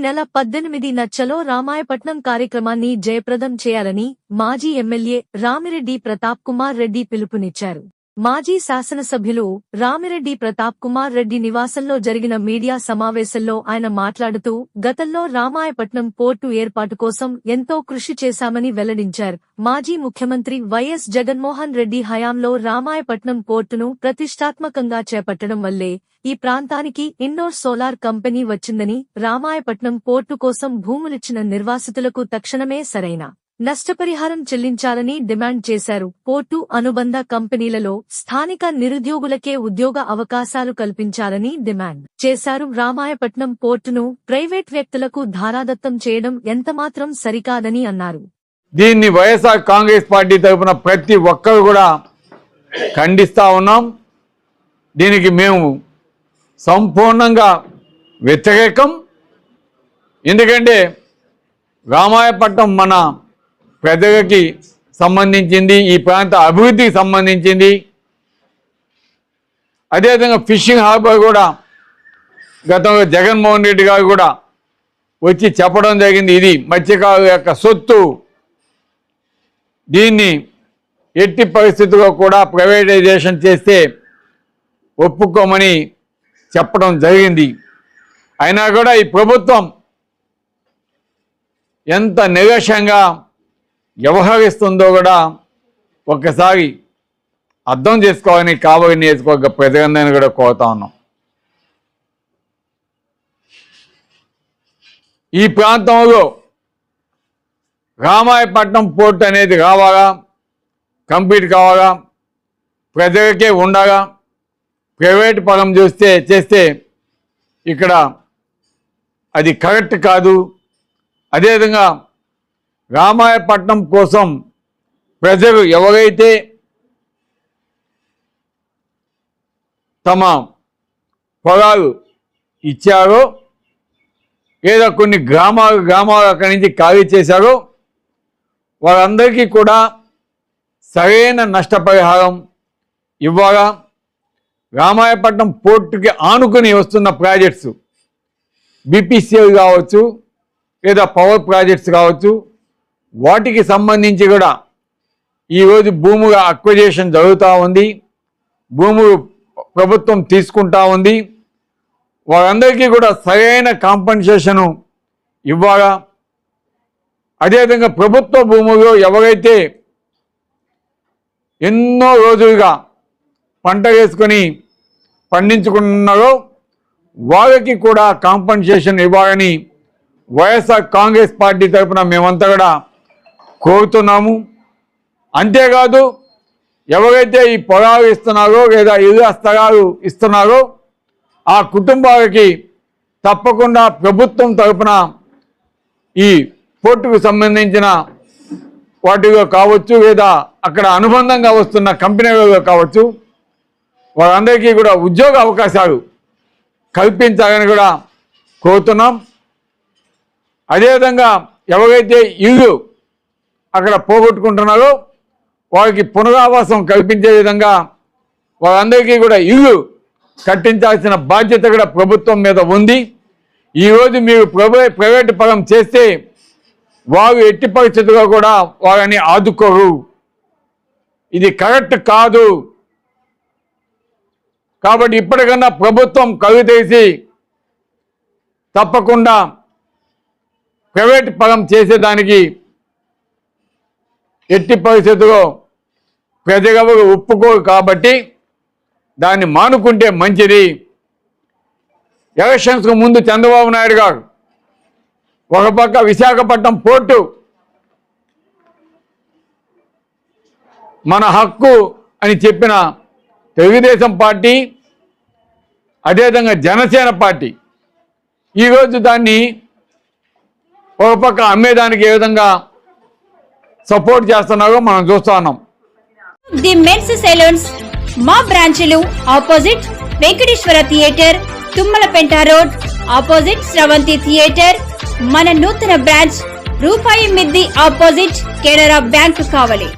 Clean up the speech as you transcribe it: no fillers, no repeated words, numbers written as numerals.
నెల 18న చలో రామాయపట్నం కార్యక్రమాన్ని జయప్రదం చేయాలని మాజీ ఎమ్మెల్యే రామిరెడ్డి ప్రతాప్ కుమార్ రెడ్డి పిలుపునిచ్చారు. మాజీ శాసనసభ్యులు రామిరెడ్డి ప్రతాప్ కుమార్ రెడ్డి నివాసంలో జరిగిన మీడియా సమావేశంలో ఆయన మాట్లాడుతూ గతంలో రామాయపట్నం పోర్టు ఏర్పాటు కోసం ఎంతో కృషి చేశామని వెల్లడించారు. మాజీ ముఖ్యమంత్రి వైఎస్ జగన్మోహన్ రెడ్డి హయాంలో రామాయపట్నం పోర్టును ప్రతిష్టాత్మకంగా చేపట్టడం వల్లే ఈ ప్రాంతానికి ఇండోర్ సోలార్ కంపెనీ వచ్చిందని, రామాయపట్నం పోర్టు కోసం భూములిచ్చిన నిర్వాసితులకు తక్షణమే సరైన నష్టపరిహారం చెల్లించాలని డిమాండ్ చేశారు. పోర్టు అనుబంధ కంపెనీలలో స్థానిక నిరుద్యోగులకే ఉద్యోగ అవకాశాలు కల్పించాలని డిమాండ్ చేశారు. రామాయపట్నం పోర్టును ప్రైవేట్ వ్యక్తులకు ధారాదత్తం చేయడం ఎంతమాత్రం సరికాదని అన్నారు. దీన్ని వైఎస్ఆర్ కాంగ్రెస్ పార్టీ తరఫున ప్రతి ఒక్కరు కూడా ఖండిస్తా ఉన్నాం. దీనికి మేము సంపూర్ణంగా వ్యతిరేకం. ఎందుకంటే రామాయపట్నం మన ప్రజలకి సంబంధించింది, ఈ ప్రాంత అభివృద్ధికి సంబంధించింది. అదేవిధంగా ఫిషింగ్ హార్బర్ కూడా గతంలో జగన్మోహన్ రెడ్డి గారు కూడా వచ్చి చెప్పడం జరిగింది, ఇది మత్స్యకారుల యొక్క సొత్తు, దీన్ని ఎట్టి పరిస్థితుల్లో కూడా ప్రైవేటైజేషన్ చేస్తే ఒప్పుకోమని చెప్పడం జరిగింది. అయినా కూడా ఈ ప్రభుత్వం ఎంత నిరసంగా వ్యవహరిస్తుందో కూడా ఒక్కసారి అర్థం చేసుకోవాలని కావలి నియోజకవర్గ ప్రజలందరినీ కూడా కోరుతా ఉన్నాం. ఈ ప్రాంతంలో రామాయపట్నం పోర్ట్ అనేది రావాలా, కంప్లీట్ కావాలా, ప్రజలకే ఉండాలా, ప్రైవేట్ పరం చేస్తే ఇక్కడ అది కరెక్ట్ కాదు. అదేవిధంగా రామాయపట్నం కోసం ప్రజలు ఎవరైతే తమ పొలాలు ఇచ్చారో లేదా కొన్ని గ్రామాలు అక్కడి నుంచి ఖాళీ చేశారో వారందరికీ కూడా సరైన నష్టపరిహారం ఇవ్వాలా. రామాయపట్నం పోర్టుకి ఆనుకుని వస్తున్న ప్రాజెక్ట్స్ బీపీసీఎల్ కావచ్చు లేదా పవర్ ప్రాజెక్ట్స్ కావచ్చు, వాటికి సంబంధించి కూడా ఈరోజు భూముల అక్విజిషన్ జరుగుతూ ఉంది, భూములు ప్రభుత్వం తీసుకుంటా ఉంది. వారందరికీ కూడా సరైన కాంపెన్సేషను ఇవ్వాలా. అదేవిధంగా ప్రభుత్వ భూముల్లో ఎవరైతే ఎన్నో రోజులుగా పంట వేసుకొని పండించుకున్నారో వాళ్ళకి కూడా కాంపెన్సేషన్ ఇవ్వాలని వైఎస్ఆర్ కాంగ్రెస్ పార్టీ తరఫున మేమంతా కూడా కోరుతున్నాము. అంతేకాదు ఎవరైతే ఈ పొలాలు ఇస్తున్నారో లేదా ఇళ్ళ స్థలాలు ఇస్తున్నారో ఆ కుటుంబాలకి తప్పకుండా ప్రభుత్వం తరఫున ఈ పోర్టుకు సంబంధించిన వాటిలో కావచ్చు లేదా అక్కడ అనుబంధంగా వస్తున్న కంపెనీలలో కావచ్చు, వారందరికీ కూడా ఉద్యోగ అవకాశాలు కల్పించాలని కూడా కోరుతున్నాం. అదేవిధంగా ఎవరైతే ఇల్లు అక్కడ పోగొట్టుకుంటున్నారో వారికి పునరావాసం కల్పించే విధంగా వారందరికీ కూడా ఇల్లు కట్టించాల్సిన బాధ్యత కూడా ప్రభుత్వం మీద ఉంది. ఈరోజు మీరు ప్రైవేట్ పరం చేస్తే వారు ఎట్టి పరిస్థితుల్లో కూడా వారిని ఆదుకోరు. ఇది కరెక్ట్ కాదు. కాబట్టి ఇప్పటికన్నా ప్రభుత్వం కళ్ళు తెరిచి తప్పకుండా ప్రైవేట్ పరం చేసేదానికి ఎట్టి పరిస్థితుల్లో ప్రజలు ఒప్పుకోరు. కాబట్టి దాన్ని మానుకుంటే మంచిది. ఎలక్షన్స్కు ముందు చంద్రబాబు నాయుడు గారు ఒక పక్క విశాఖపట్నం పోర్టు మన హక్కు అని చెప్పిన తెలుగుదేశం పార్టీ, అదేవిధంగా జనసేన పార్టీ ఈరోజు దాన్ని ఒక పక్క అమ్మేదానికి ఏ విధంగా సపోర్ట్ చేస్తున్నారో మనం చూస్తా ఉన్నాం. ది మెన్స్ సెలూన్స్ మా బ్రాంచ్లు opposite Venkateswara theatre, Tummalapenta road, opposite Sravanthi theatre. మన నూతన బ్రాంచ్ రూపాయి మిద్ది ఆపోజిట్ కెనరా బ్యాంక్ కావలి.